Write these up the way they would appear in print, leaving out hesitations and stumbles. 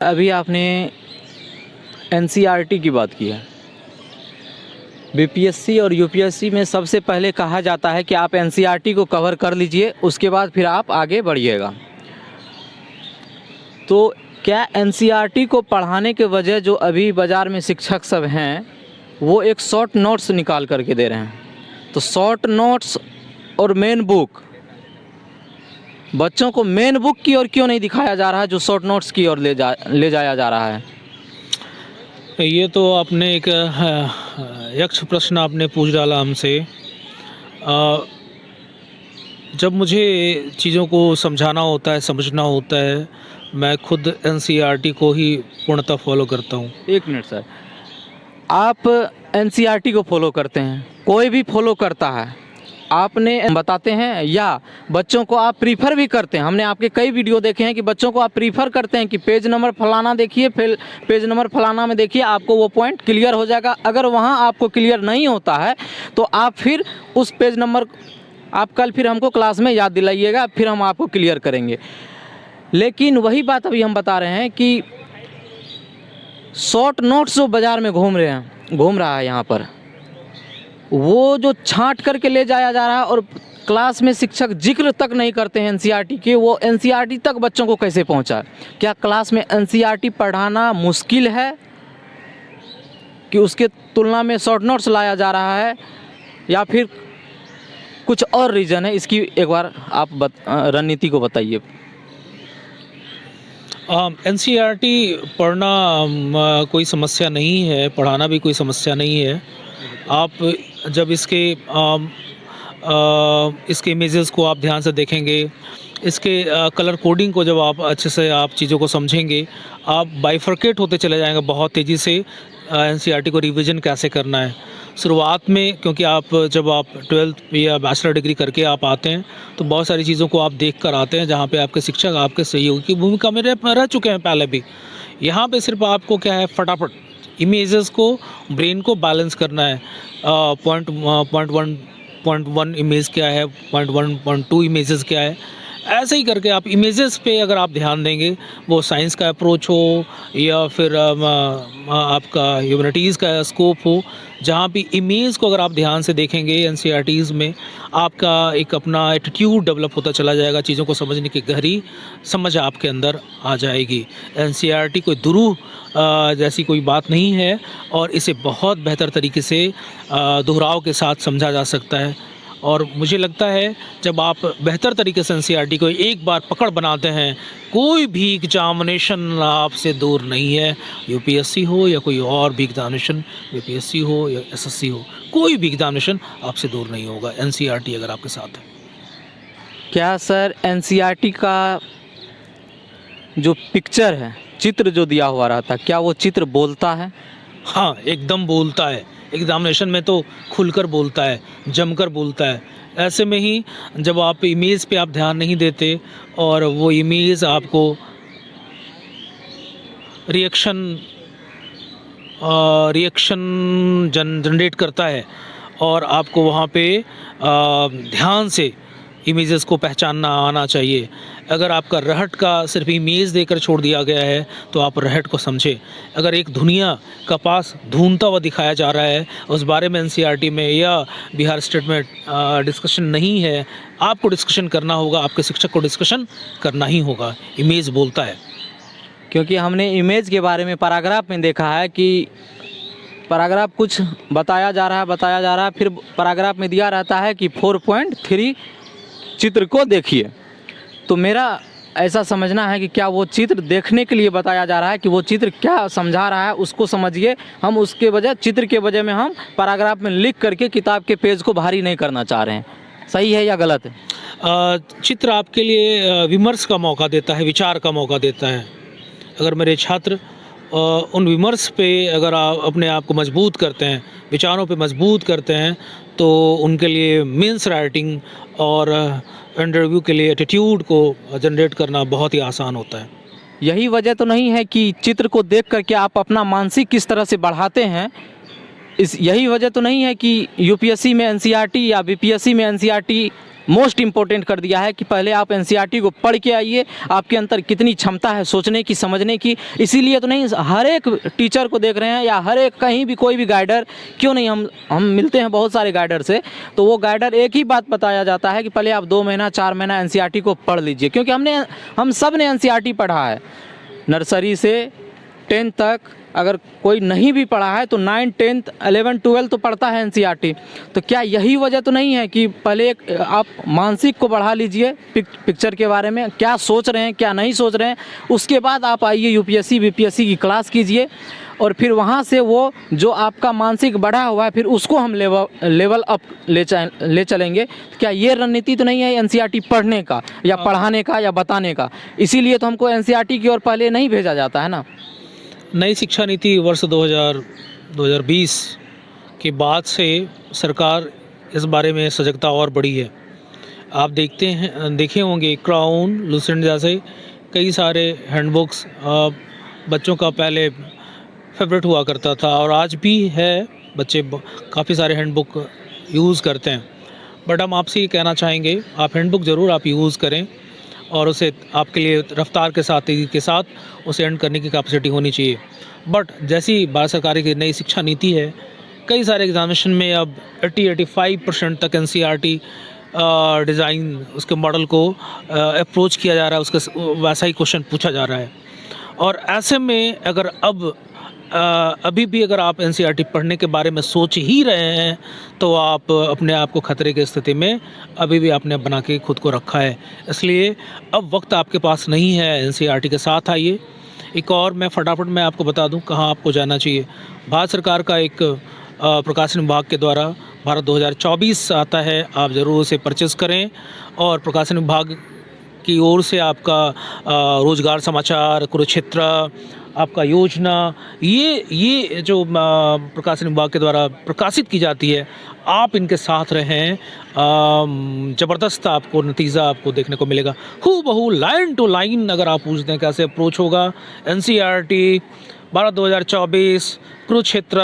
अभी आपने एनसीईआरटी की बात की है। बीपीएससी और यूपीएससी में सबसे पहले कहा जाता है कि आप एनसीईआरटी को कवर कर लीजिए, उसके बाद फिर आप आगे बढ़िएगा। तो क्या एनसीईआरटी को पढ़ाने के वजह जो अभी बाज़ार में शिक्षक सब हैं वो एक शॉर्ट नोट्स निकाल करके दे रहे हैं। तो शॉर्ट नोट्स और मेन बुक, बच्चों को मेन बुक की ओर क्यों नहीं दिखाया जा रहा है, जो शॉर्ट नोट्स की ओर ले जाया जा रहा है? ये तो आपने एक यक्ष प्रश्न आपने पूछ डाला हमसे। जब मुझे चीज़ों को समझाना होता है, समझना होता है, मैं खुद एनसीईआरटी को ही पूर्णतः फॉलो करता हूँ। एक मिनट सर, आप एनसीईआरटी को फॉलो करते हैं, कोई भी फॉलो करता है, आपने बताते हैं या बच्चों को आप प्रीफर भी करते हैं? हमने आपके कई वीडियो देखे हैं कि बच्चों को आप प्रीफर करते हैं कि पेज नंबर फलाना देखिए, फिर पेज नंबर फलाना में देखिए, आपको वो पॉइंट क्लियर हो जाएगा। अगर वहाँ आपको क्लियर नहीं होता है तो आप फिर उस पेज नंबर आप कल फिर हमको क्लास में याद दिलाइएगा, फिर हम आपको क्लियर करेंगे। लेकिन वही बात अभी हम बता रहे हैं कि शॉर्ट नोट्स जो बाज़ार में घूम रहा है यहाँ पर, वो जो छांट करके ले जाया जा रहा है और क्लास में शिक्षक जिक्र तक नहीं करते हैं एनसीईआरटी के, वो एनसीईआरटी तक बच्चों को कैसे पहुंचा? क्या क्लास में एनसीईआरटी पढ़ाना मुश्किल है कि उसके तुलना में शॉर्ट नोट्स लाया जा रहा है, या फिर कुछ और रीज़न है? इसकी एक बार आप रणनीति को बताइए। एनसीईआरटी पढ़ना कोई समस्या नहीं है, पढ़ाना भी कोई समस्या नहीं है। आप जब इसके इमेजेस को आप ध्यान से देखेंगे, इसके कलर कोडिंग को जब आप अच्छे से आप चीज़ों को समझेंगे, आप बाइफरकेट होते चले जाएंगे बहुत तेज़ी से एनसीईआरटी को रिवीजन कैसे करना है। शुरुआत में क्योंकि जब आप 12th या बैचलर डिग्री करके आप आते हैं तो बहुत सारी चीज़ों को आप देख कर आते हैं जहाँ पे आपके शिक्षक आपके सहयोगी की भूमिका में रह चुके हैं पहले भी। यहाँ पे सिर्फ आपको क्या है, फटाफट इमेजेस को, ब्रेन को बैलेंस करना है। पॉइंट वन इमेज क्या है, पॉइंट टू इमेजेस क्या है, ऐसे ही करके आप इमेजेस पे अगर आप ध्यान देंगे, वो साइंस का अप्रोच हो या फिर आपका ह्यूमैनिटीज़ का स्कोप हो, जहाँ भी इमेज को अगर आप ध्यान से देखेंगे एनसीईआरटीज़ में, आपका एक अपना एटीट्यूड डेवलप होता चला जाएगा, चीज़ों को समझने की गहरी समझ आपके अंदर आ जाएगी। एनसीईआरटी कोई दुरूह जैसी कोई बात नहीं है और इसे बहुत बेहतर तरीके से दोहराव के साथ समझा जा सकता है। और मुझे लगता है जब आप बेहतर तरीके से एनसीईआरटी को एक बार पकड़ बनाते हैं, कोई भी एग्जामिनेशन आपसे दूर नहीं है। यूपीएससी हो या कोई और भी एग्जामिनेशन, यूपीएससी हो या एसएससी हो, कोई भी एग्जामिनेशन आपसे दूर नहीं होगा एनसीईआरटी अगर आपके साथ है। क्या सर एनसीईआरटी का जो पिक्चर है, चित्र जो दिया हुआ रहता है, क्या वो चित्र बोलता है? हाँ, एकदम बोलता है। एग्जामिनेशन में तो खुलकर बोलता है, जमकर बोलता है। ऐसे में ही जब आप इमेज पे आप ध्यान नहीं देते और वो इमेज आपको रिएक्शन जनरेट करता है और आपको वहाँ पे ध्यान से इमेजेस को पहचानना आना चाहिए। अगर आपका रहट का सिर्फ इमेज देकर छोड़ दिया गया है तो आप रहट को समझें। अगर एक धुनिया कपास धूनता हुआ दिखाया जा रहा है, उस बारे में एनसीईआरटी में या बिहार स्टेट में डिस्कशन नहीं है, आपको डिस्कशन करना होगा, आपके शिक्षक को डिस्कशन करना ही होगा। इमेज बोलता है। क्योंकि हमने इमेज के बारे में पैराग्राफ में देखा है कि पैराग्राफ कुछ बताया जा रहा है, फिर पैराग्राफ में दिया रहता है कि 4.3 चित्र को देखिए। तो मेरा ऐसा समझना है कि क्या वो चित्र देखने के लिए बताया जा रहा है कि वो चित्र क्या समझा रहा है उसको समझिए। हम उसके बजाय चित्र के वजह में हम पैराग्राफ में लिख करके किताब के पेज को भारी नहीं करना चाह रहे हैं। सही है या गलत है? चित्र आपके लिए विमर्श का मौका देता है, विचार का मौका देता है। अगर मेरे छात्र उन विमर्श पे अगर आप अपने आप को मजबूत करते हैं, विचारों पे मजबूत करते हैं, तो उनके लिए मीन्स राइटिंग और इंटरव्यू के लिए एटीट्यूड को जनरेट करना बहुत ही आसान होता है। यही वजह तो नहीं है कि चित्र को देख करके आप अपना मानसिक किस तरह से बढ़ाते हैं? यही वजह तो नहीं है कि यूपीएससी में एनसीईआरटी या बीपीएससी में एनसीईआरटी मोस्ट इम्पोर्टेंट कर दिया है कि पहले आप एनसीईआरटी को पढ़ के आइए, आपके अंदर कितनी क्षमता है सोचने की, समझने की। इसीलिए तो नहीं, हर एक टीचर को देख रहे हैं या हर एक कहीं भी कोई भी गाइडर, क्यों नहीं, हम मिलते हैं बहुत सारे गाइडर से, तो वो गाइडर एक ही बात बताया जाता है कि पहले आप 2 महीना 4 महीना एनसीईआरटी को पढ़ लीजिए। क्योंकि हम सब ने एनसीईआरटी पढ़ा है, नर्सरी से 10th तक। अगर कोई नहीं भी पढ़ा है तो 9th 10th 11th 12th तो पढ़ता है एनसीईआरटी। तो क्या यही वजह तो नहीं है कि पहले एक आप मानसिक को बढ़ा लीजिए, पिक्चर के बारे में क्या सोच रहे हैं क्या नहीं सोच रहे हैं, उसके बाद आप आइए यूपीएससी बीपीएससी की क्लास कीजिए, और फिर वहाँ से वो जो आपका मानसिक बढ़ा हुआ है फिर उसको हम लेवल अप ले चलेंगे। क्या ये रणनीति तो नहीं है एनसीईआरटी पढ़ने का या पढ़ाने का या बताने का? इसीलिए तो हमको एनसीईआरटी की ओर पहले नहीं भेजा जाता है ना। नई शिक्षा नीति वर्ष 2020 के बाद से सरकार इस बारे में सजगता और बढ़ी है। आप देखे होंगे क्राउन, लुसेंट जैसे कई सारे हैंडबुक्स बच्चों का पहले फेवरेट हुआ करता था और आज भी है, बच्चे काफ़ी सारे हैंडबुक यूज़ करते हैं। बट हम आपसे ये कहना चाहेंगे, आप हैंडबुक ज़रूर आप यूज़ करें और उसे आपके लिए रफ्तार के साथ, तेज़ी के साथ उसे एंड करने की कैपेसिटी होनी चाहिए। बट जैसी भारत सरकार की नई शिक्षा नीति है, कई सारे एग्जामिनेशन में अब 80-85% तक एनसीईआरटी डिज़ाइन उसके मॉडल को अप्रोच किया जा रहा है, उसका वैसा ही क्वेश्चन पूछा जा रहा है। और ऐसे में अगर अभी भी अगर आप एनसीईआरटी पढ़ने के बारे में सोच ही रहे हैं तो आप अपने आप को खतरे की स्थिति में अभी भी आपने बना के खुद को रखा है। इसलिए अब वक्त आपके पास नहीं है, एनसीईआरटी के साथ आइए। एक और मैं फटाफट मैं आपको बता दूं कहाँ आपको जाना चाहिए। भारत सरकार का एक प्रकाशन विभाग के द्वारा भारत 2024 आता है, आप ज़रूर उसे परचेज़ करें। और प्रकाशन विभाग की ओर से आपका रोजगार समाचार, कुरुक्षेत्र, आपका योजना, ये जो प्रकाशन विभाग के द्वारा प्रकाशित की जाती है, आप इनके साथ रहें, ज़बरदस्त आपको नतीजा आपको देखने को मिलेगा। हूबहू लाइन टू लाइन अगर आप पूछते हैं कैसे अप्रोच होगा, एनसीईआरटी भारत 2024, कुरुक्षेत्र,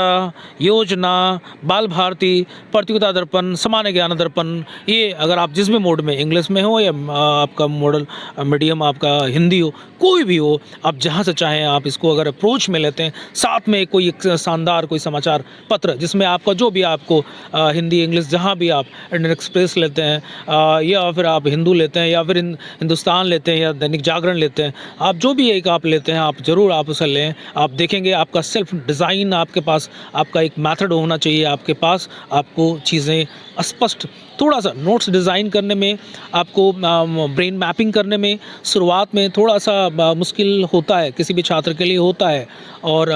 योजना, बाल भारती, प्रतियोगिता दर्पण, सामान्य ज्ञान दर्पण, ये अगर आप जिस भी मोड में, इंग्लिश में हो या आपका मॉडल मीडियम आपका हिंदी हो, कोई भी हो, आप जहाँ से चाहें आप इसको अगर अप्रोच में लेते हैं, साथ में कोई एक शानदार कोई समाचार पत्र जिसमें आपका जो भी आपको हिंदी इंग्लिश जहाँ भी आप इंडियन एक्सप्रेस लेते हैं या फिर आप हिंदू लेते हैं या फिर हिंदुस्तान लेते हैं या दैनिक जागरण लेते हैं, आप जो भी एक आप लेते हैं आप ज़रूर आप उसे लें। आप देखेंगे आपका सेल्फ डिज़ाइन आपके पास, आपका एक मेथड होना चाहिए आपके पास, आपको चीज़ें स्पष्ट, थोड़ा सा नोट्स डिज़ाइन करने में, आपको ब्रेन मैपिंग करने में शुरुआत में थोड़ा सा मुश्किल होता है, किसी भी छात्र के लिए होता है। और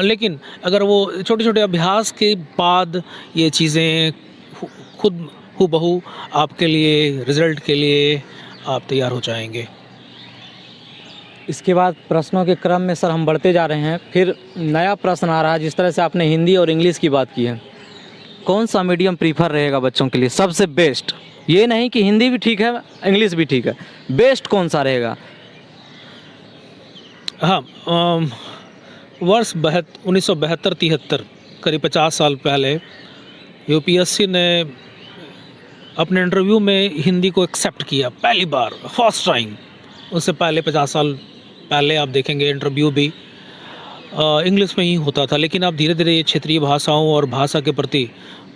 लेकिन अगर वो छोटे छोटे अभ्यास के बाद ये चीज़ें खुद हूबहू आपके लिए, रिज़ल्ट के लिए आप तैयार हो जाएंगे। इसके बाद प्रश्नों के क्रम में सर हम बढ़ते जा रहे हैं। फिर नया प्रश्न आ रहा है, जिस तरह से आपने हिंदी और इंग्लिश की बात की है, कौन सा मीडियम प्रीफर रहेगा बच्चों के लिए सबसे बेस्ट? ये नहीं कि हिंदी भी ठीक है इंग्लिश भी ठीक है, बेस्ट कौन सा रहेगा? हाँ, वर्ष 1972-73 करीब 50 साल पहले यूपीएससी ने अपने इंटरव्यू में हिंदी को एक्सेप्ट किया पहली बार, फर्स्ट टाइम। उससे पहले 50 साल पहले आप देखेंगे इंटरव्यू भी इंग्लिश में ही होता था। लेकिन अब धीरे धीरे क्षेत्रीय भाषाओं और भाषा के प्रति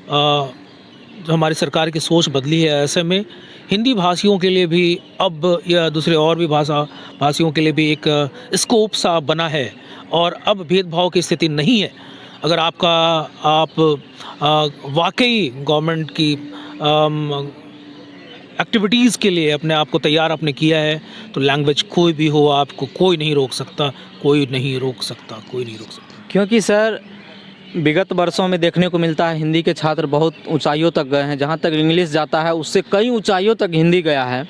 जो हमारी सरकार की सोच बदली है, ऐसे में हिंदी भाषियों के लिए भी अब या दूसरे और भी भाषियों के लिए भी एक स्कोप सा बना है और अब भेदभाव की स्थिति नहीं है। अगर आप वाकई गवर्नमेंट की एक्टिविटीज़ के लिए अपने आप को तैयार आपने किया है तो लैंग्वेज कोई भी हो, आपको कोई नहीं रोक सकता, कोई नहीं रोक सकता। क्योंकि सर विगत वर्षों में देखने को मिलता है हिंदी के छात्र बहुत ऊंचाइयों तक गए हैं, जहां तक इंग्लिश जाता है उससे कई ऊंचाइयों तक हिंदी गया है।